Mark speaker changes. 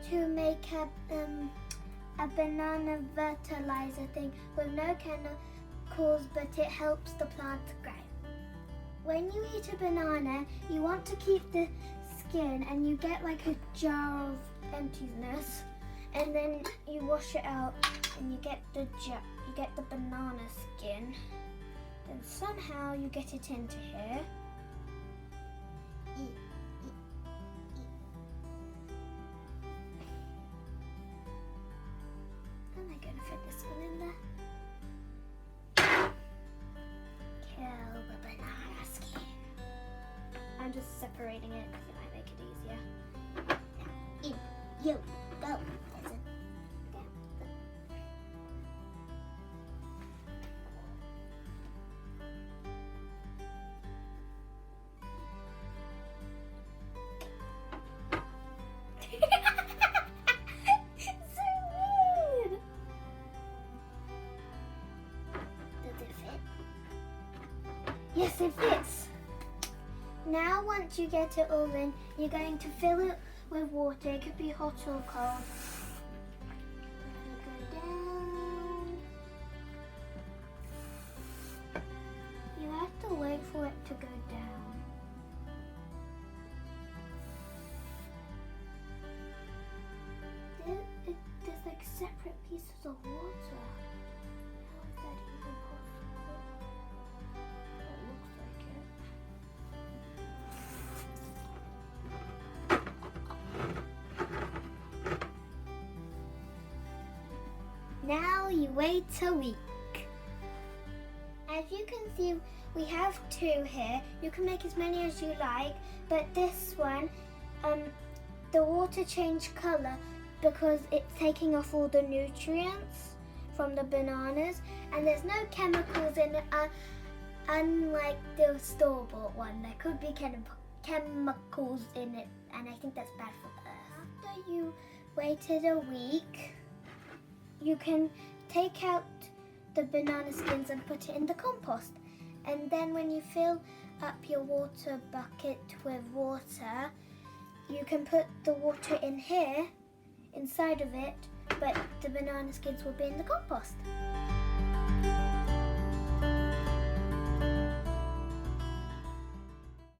Speaker 1: to make a banana fertilizer thing with no chemicals, but it helps the plant grow. When you eat a banana, you want to keep the skin, and you get like a jar of emptiness, and then you wash it out, and you get the banana skin. Then somehow you get it into here. Am I going to fit this one in there? Kill the banana skin. I'm just separating it because it might make it easier. Now, in you go. Yes, it fits. Now once you get it all in, you're going to fill it with water. It could be hot or cold. Go down. You have to wait for it to go down. There's like separate pieces of water. How is that even possible? Now you wait a week. As you can see, we have 2 here. You can make as many as you like, but this one, the water changed colour because it's taking off all the nutrients from the bananas, and there's no chemicals in it, unlike the store-bought one. There could be chemicals in it, and I think that's bad for the earth. After you waited a week, you can take out the banana skins and put it in the compost. And then when you fill up your water bucket with water, you can put the water in here, inside of it, but the banana skins will be in the compost.